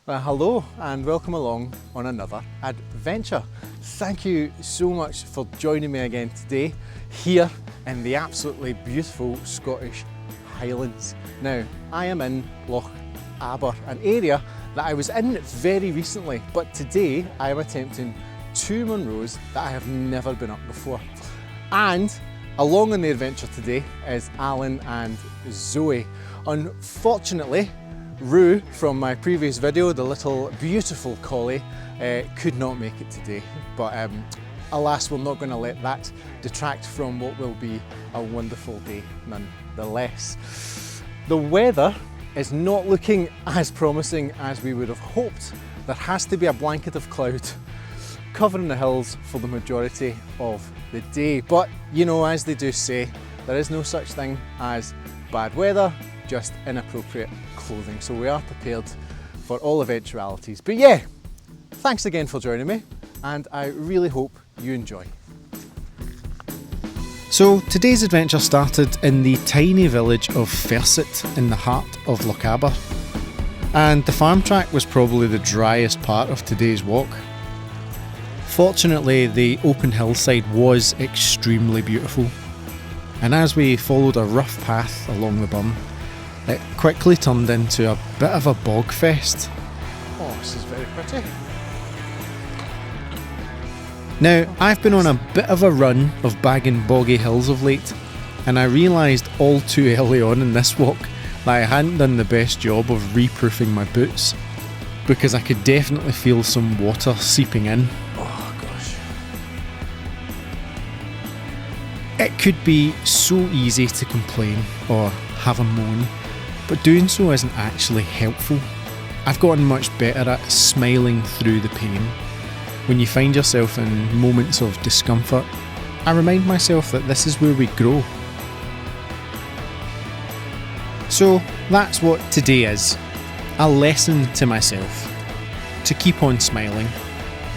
Well, hello and welcome along on another adventure. Thank you so much for joining me again today here in the absolutely beautiful Scottish Highlands. Now, I am in Loch Aber, an area that I was in very recently, but today I am attempting two Munros that I have never been up before. And along on the adventure today is Alan and Zoe. Unfortunately, Rue from my previous video, the little beautiful collie, could not make it today, but alas, we're not going to let that detract from what will be a wonderful day nonetheless. The weather is not looking as promising as we would have hoped. There has to be a blanket of cloud covering the hills for the majority of the day, but you know, as they do say, there is no such thing as bad weather, just inappropriate clothing. So we are prepared for all eventualities. But yeah, thanks again for joining me, and I really hope you enjoy. So today's adventure started in the tiny village of Ferset in the heart of Loch Aber, and the farm track was probably the driest part of today's walk. Fortunately, the open hillside was extremely beautiful, and as we followed a rough path along the burn, it quickly turned into a bit of a bog fest. Oh, this is very pretty. Now, I've been on a bit of a run of bagging boggy hills of late, and I realised all too early on in this walk that I hadn't done the best job of re-proofing my boots, because I could definitely feel some water seeping in. Oh gosh. It could be so easy to complain or have a moan, but doing so isn't actually helpful. I've gotten much better at smiling through the pain. When you find yourself in moments of discomfort, I remind myself that this is where we grow. So that's what today is, a lesson to myself, to keep on smiling,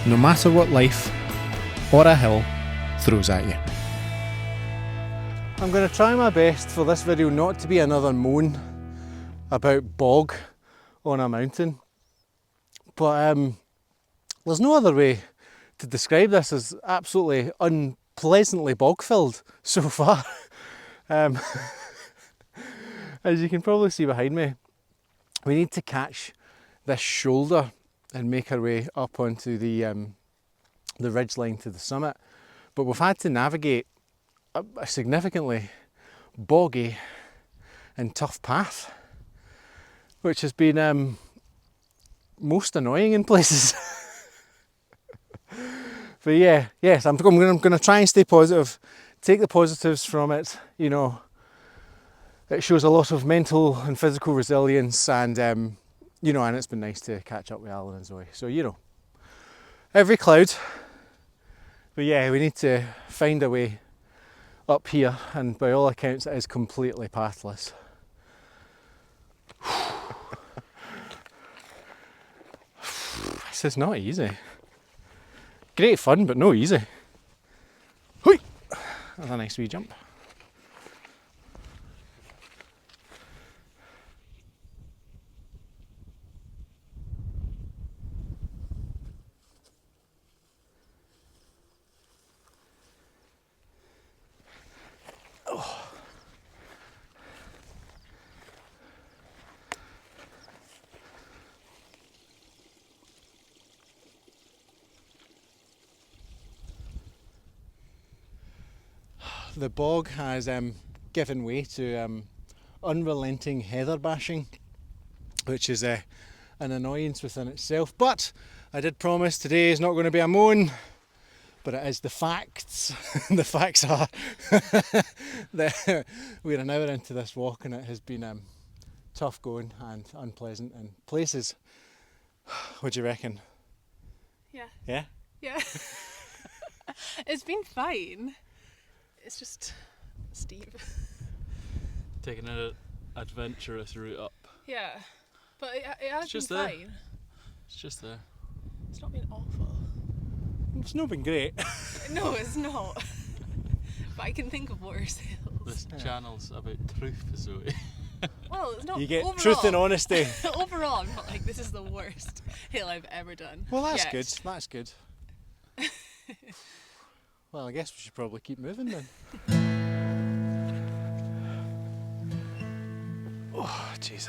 no matter what life or a hill throws at you. I'm going to try my best for this video not to be another moan about bog on a mountain, but there's no other way to describe this as absolutely unpleasantly bog filled so far. As you can probably see behind me, we need to catch this shoulder and make our way up onto the ridgeline to the summit, but we've had to navigate a significantly boggy and tough path, which has been most annoying in places. But yes, I'm going to try and stay positive, take the positives from it. You know, it shows a lot of mental and physical resilience, and you know, and it's been nice to catch up with Alan and Zoe. So you know, every cloud. But yeah, we need to find a way up here, and by all accounts, it is completely pathless. This is not easy. Great fun, but no easy. Hoi! That's a nice wee jump. Oh. The bog has given way to unrelenting heather bashing, which is an annoyance within itself. But I did promise today is not going to be a moan, but it is the facts. The facts are that we're an hour into this walk and it has been tough going and unpleasant in places. What do you reckon? Yeah. Yeah? Yeah. It's been fine. It's just steep. Taking an adventurous route up. Yeah, but it has been there. fine. It's just there. It's not been awful. It's not been great. No, it's not. But I can think of worse hills. This channel's about truth, Zoe. Well, it's not. You get overall, truth and honesty. Overall, I'm not like this is the worst hill I've ever done. Well, that's yet. good. That's good. Well, I guess we should probably keep moving then. Oh, jeez.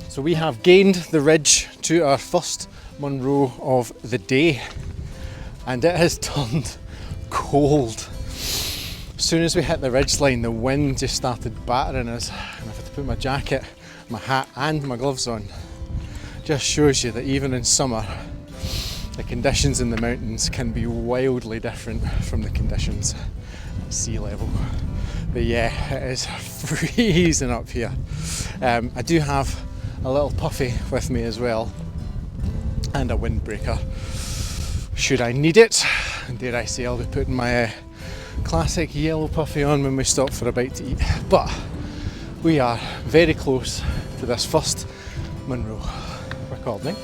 So we have gained the ridge to our first Munro of the day, and it has turned cold. As soon as we hit the ridge line, the wind just started battering us, and I've had to put my jacket, my hat and my gloves on. Just shows you that even in summer, the conditions in the mountains can be wildly different from the conditions at sea level. But yeah, it is freezing up here. I do have a little puffy with me as well, and a windbreaker should I need it. And dare I say, I'll be putting my classic yellow puffy on when we stop for a bite to eat. But we are very close to this first Munro recording.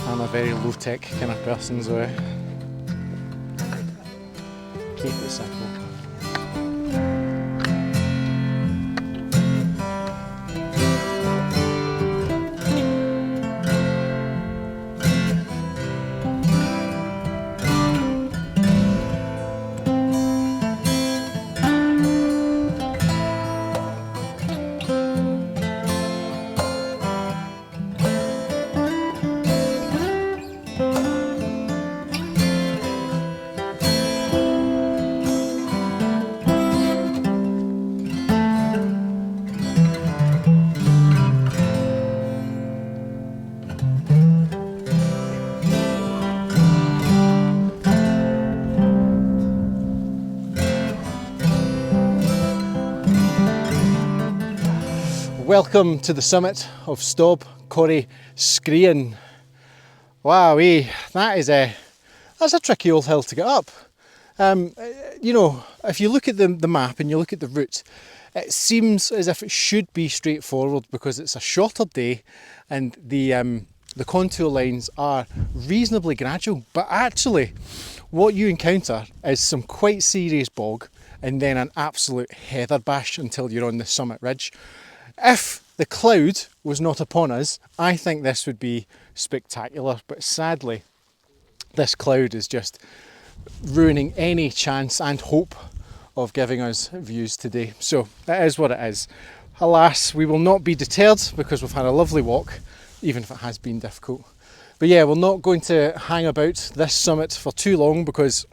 I'm a very low-tech kind of person, so keep it simple. Welcome to the summit of Stob Corrie Screen. Wowee, that's a tricky old hill to get up. You know, if you look at the map and you look at the route, it seems as if it should be straightforward because it's a shorter day and the contour lines are reasonably gradual. But actually, what you encounter is some quite serious bog and then an absolute heather bash until you're on the summit ridge. If the cloud was not upon us, I think this would be spectacular, but sadly this cloud is just ruining any chance and hope of giving us views today. So it is what it is. Alas, we will not be deterred because we've had a lovely walk, even if it has been difficult. But yeah, we're not going to hang about this summit for too long because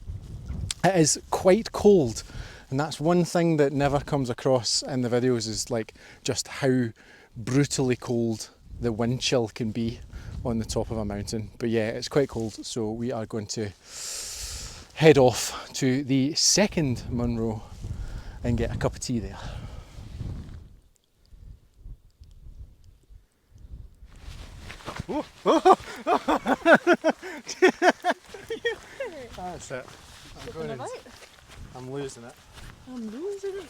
it is quite cold. And that's one thing that never comes across in the videos, is like just how brutally cold the wind chill can be on the top of a mountain. But yeah, it's quite cold, so we are going to head off to the second Munro and get a cup of tea there. That's it. I'm losing it. I'm losing it.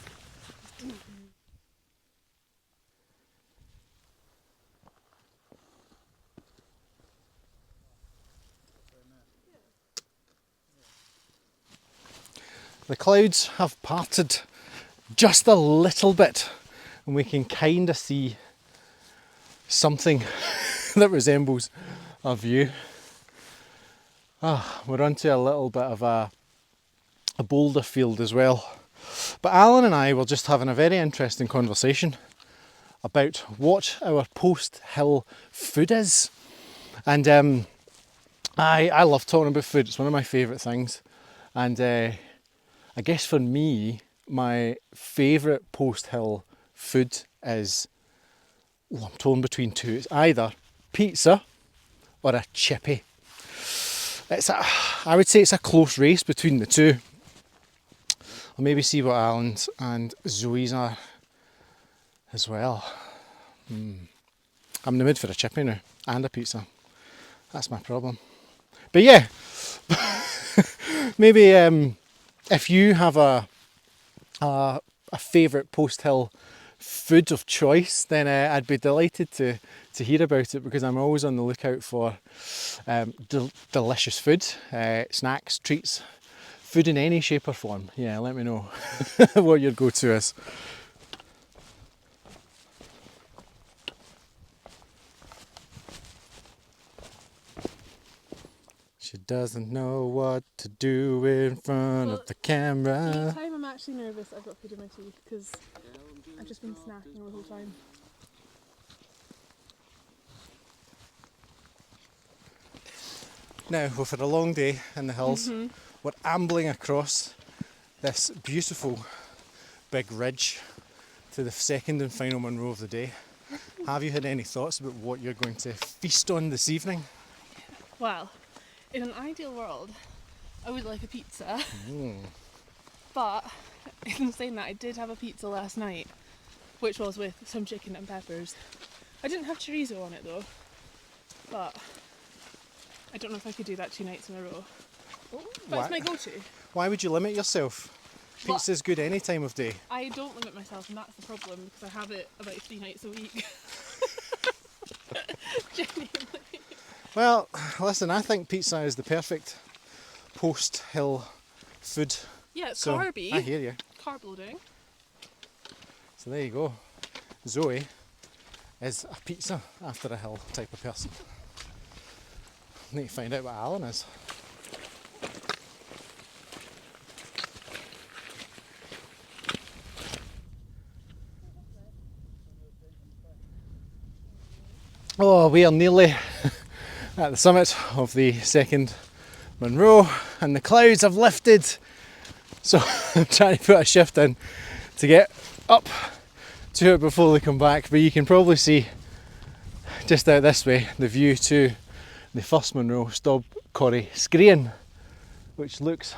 The clouds have parted just a little bit and we can kind of see something that resembles a view. We're onto a little bit of a boulder field as well. But Alan and I were just having a very interesting conversation about what our post-hill food is. And I love talking about food, it's one of my favourite things. And I guess for me, my favourite post hill food is, I'm torn between two. It's either pizza or a chippy. I would say it's a close race between the two. I'll maybe see what Alan's and Zoe's are as well. I'm in the mood for a chippy now and a pizza. That's my problem. But yeah, maybe if you have a favourite post hill food of choice, then I'd be delighted to hear about it, because I'm always on the lookout for delicious food, snacks, treats, food in any shape or form. Yeah, let me know what your go-to is. She doesn't know what to do in front of the camera. Each time I'm actually nervous I've got food in my teeth because I've just been snacking the whole time. Now, we've had a long day in the hills. We're ambling across this beautiful big ridge to the second and final Munro of the day. Have you had any thoughts about what you're going to feast on this evening? Well, in an ideal world, I would like a pizza. But in saying that, I did have a pizza last night, which was with some chicken and peppers. I didn't have chorizo on it though, but I don't know if I could do that 2 nights in a row. But it's my go-to. Why would you limit yourself? Pizza's good any time of day. I don't limit myself, and that's the problem, because I have it about 3 nights a week. Genuinely. Well, listen, I think pizza is the perfect post-hill food. Yeah, it's So, carby. I hear you. Carb loading. So there you go. Zoe is a pizza after a hill type of person. Need to find out what Alan is. Oh, we are nearly at the summit of the second Munro, and the clouds have lifted. So I'm trying to put a shift in to get up to it before they come back. But you can probably see just out this way the view to the first Munro, Stob Corrie Screen, which looks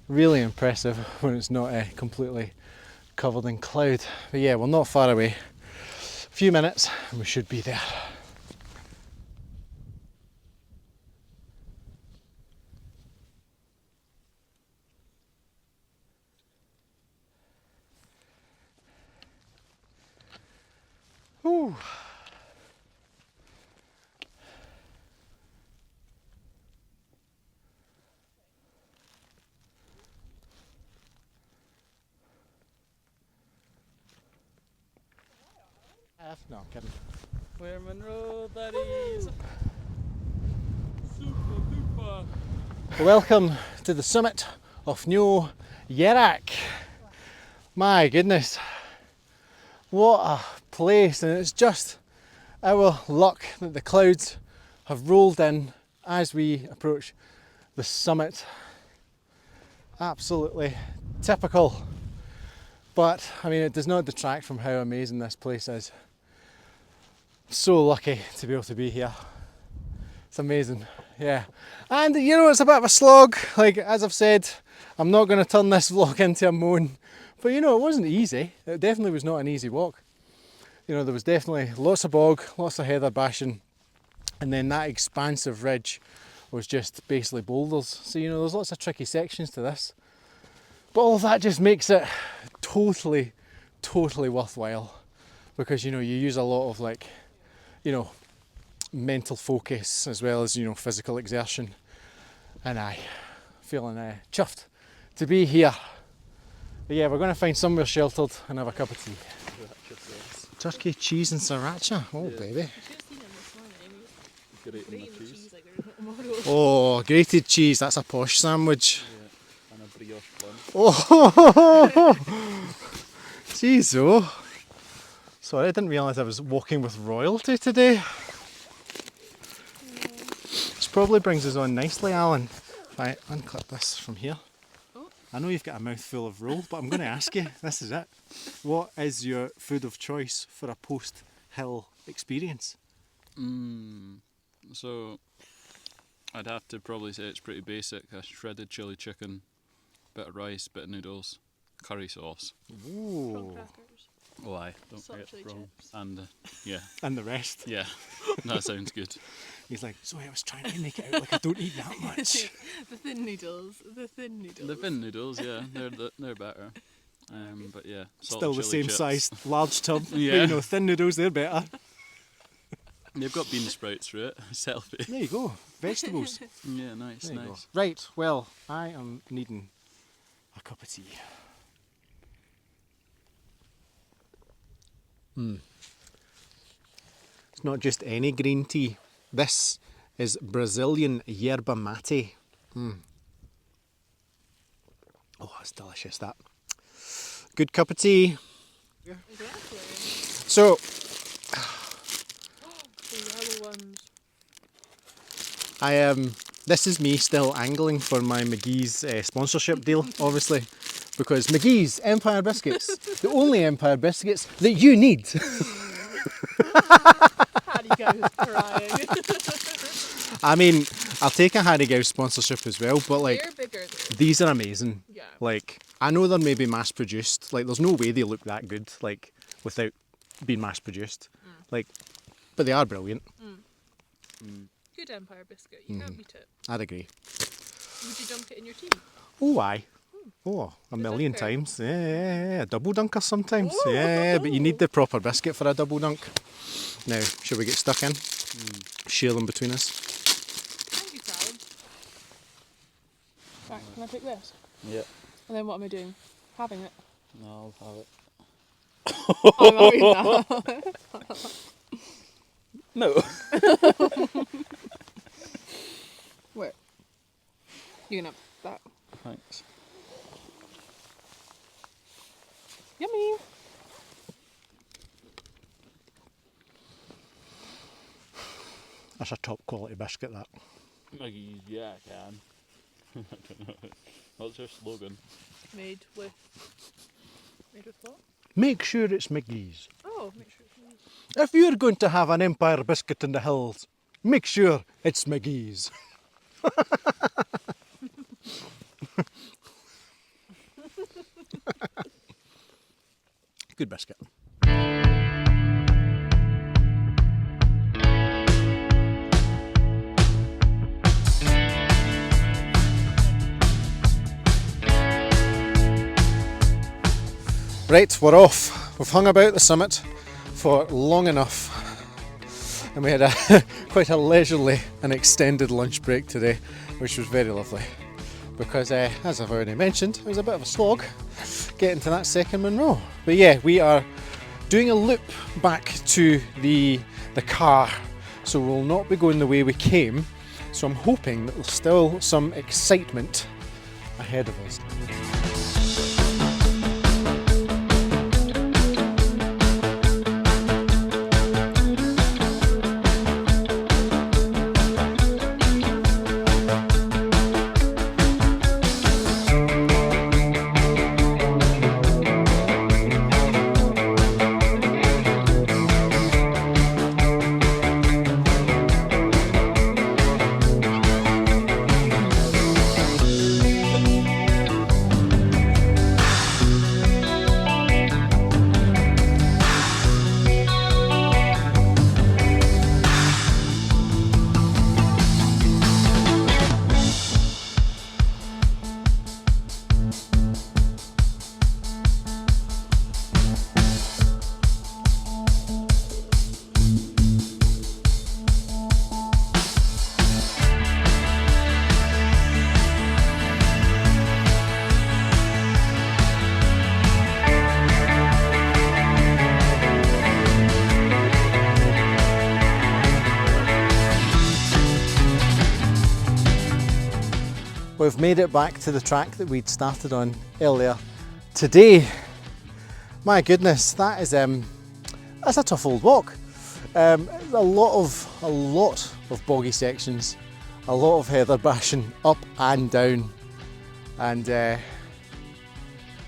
really impressive when it's not completely covered in cloud. But yeah, we're not far away. A few minutes and we should be there. Ooh. No, I'm kidding. We're Munro buddies. Super. Welcome to the summit of New Yerak. My goodness, what a place, and it's just our luck that the clouds have rolled in as we approach the summit. Absolutely typical, but I mean, it does not detract from how amazing this place is. So lucky to be able to be here. It's amazing, yeah. And you know, it's a bit of a slog. Like, as I've said, I'm not going to turn this vlog into a moan, but you know, it wasn't easy. It definitely was not an easy walk. You know, there was definitely lots of bog, lots of heather bashing, and then that expansive ridge was just basically boulders. So you know, there's lots of tricky sections to this, but all of that just makes it totally worthwhile, because you know, you use a lot of, like, you know, mental focus as well as, you know, physical exertion. And feeling chuffed to be here. But yeah, we're going to find somewhere sheltered and have a cup of tea. Turkey, cheese and sriracha. Oh, yeah. Baby. You should have seen him this morning. Grating the cheese. Like there's no tomorrow. Oh, grated cheese. That's a posh sandwich. Yeah, and a brioche bun. Oh, jeez, oh. Sorry, I didn't realise I was walking with royalty today. This probably brings us on nicely, Alan, if I unclip this from here, Oh. I know you've got a mouthful of roll, but I'm going to ask you, this is it. What is your food of choice for a post-hill experience? So I'd have to probably say it's pretty basic. A shredded chili chicken, bit of rice, bit of noodles, curry sauce. Ooh. Prawn crackers. Oh aye, don't Salt forget chili prawn. chips. And yeah, And the rest. yeah, that sounds good. He's like, sorry, I was trying to make it out like I don't eat that much. The thin noodles. The thin noodles. The thin noodles, yeah, they're better. But yeah, salt Still and the chili same chips. size, large tub. But, Yeah. you know, thin noodles, they're better. They've got bean sprouts through it. Selfie. There you go, vegetables. Yeah, nice, There you go. nice. Right, well, I am needing a cup of tea. It's not just any green tea. This is Brazilian yerba mate. Oh, it's delicious, that. Good cup of tea. Exactly. So, The yellow ones. this is me still angling for my McGee's sponsorship deal, obviously, because McGee's Empire Biscuits, the only Empire Biscuits that you need. Harry goes crying. I mean, I'll take a Harry Gow sponsorship as well, but like, They're bigger though. these are amazing. Yeah. Like, I know they're maybe mass produced, like there's no way they look that good, like, without being mass produced. Like, but they are brilliant. Good Empire biscuit. You can't beat it. I'd agree. Would you dunk it in your tea? Oh, aye. Oh, a million dunker. times. Yeah. Double dunker sometimes. Yeah, but you need the proper biscuit for a double dunk. Now, shall we get stuck in? Share them between us. Thank you, salad. Right, can I pick this? Yeah, And then what am I doing? Having it. no, I'll have it. I'm having that. No. Where? You can have that. Thanks. Yummy. That's a top quality biscuit, that. Maggie, yeah, I can. I don't know. What's your slogan? Made with what? Make sure it's McGee's. Oh, make sure it's made. If you're going to have an Empire biscuit in the hills, make sure it's McGee's. Good biscuit. Right, we're off. We've hung about the summit for long enough, and we had quite a leisurely and extended lunch break today, which was very lovely because, as I've already mentioned, it was a bit of a slog getting to that second Monroe. But yeah, we are doing a loop back to the car, so we'll not be going the way we came, so I'm hoping that there's still some excitement ahead of us. We've made it back to the track that we'd started on earlier today. My goodness, that's a tough old walk. A lot of boggy sections, a lot of heather bashing up and down, and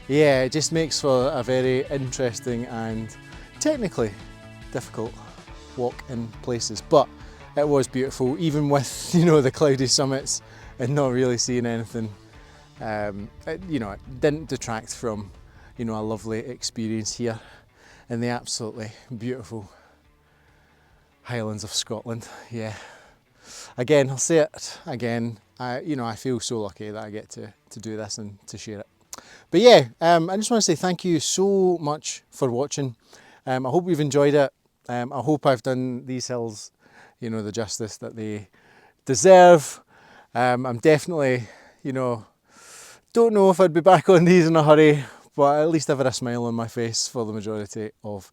yeah, it just makes for a very interesting and technically difficult walk in places, but it was beautiful, even with, you know, the cloudy summits and not really seeing anything. You know, it didn't detract from, you know, a lovely experience here in the absolutely beautiful Highlands of Scotland. Yeah, again, I'll say it again, you know, I feel so lucky that I get to do this and to share it. But yeah, I just want to say thank you so much for watching. I hope you've enjoyed it. I hope I've done these hills, you know, the justice that they deserve. I'm definitely, you know, don't know if I'd be back on these in a hurry, but at least I've had a smile on my face for the majority of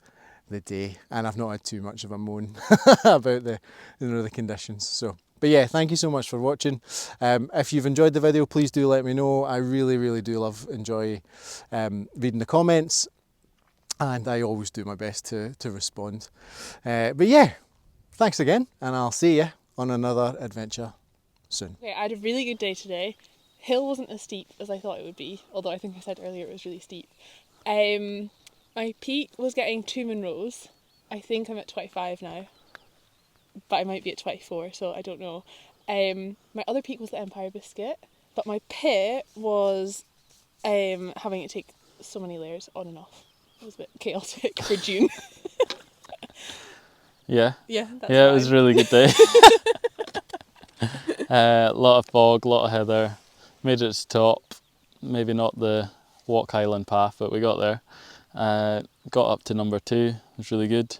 the day, and I've not had too much of a moan about the, you know, the conditions. So, but yeah, thank you so much for watching. If you've enjoyed the video, please do let me know. I really do enjoy reading the comments, and I always do my best to respond. But yeah, thanks again, and I'll see you on another adventure soon. Okay, I had a really good day today. Hill wasn't as steep as I thought it would be, although I think I said earlier it was really steep. My peak was getting 2 Munros. I think I'm at 25 now, but I might be at 24, so I don't know. My other peak was the Empire Biscuit, but my pit was having to take so many layers on and off. It was a bit chaotic for June. Yeah. Yeah, that's Yeah, it fine. was a really good day. A lot of fog, a lot of heather. Made it to the top. Maybe not the Walk Highland path, but we got there. Got up to number 2. It was really good.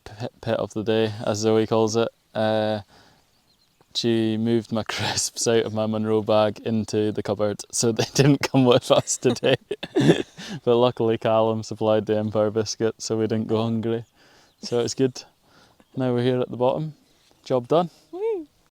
Pit of the day, as Zoe calls it. She moved my crisps out of my Monroe bag into the cupboard, so they didn't come with us today. But luckily Callum supplied the Empire Biscuit, so we didn't go hungry. So it's good. Now we're here at the bottom. Job done.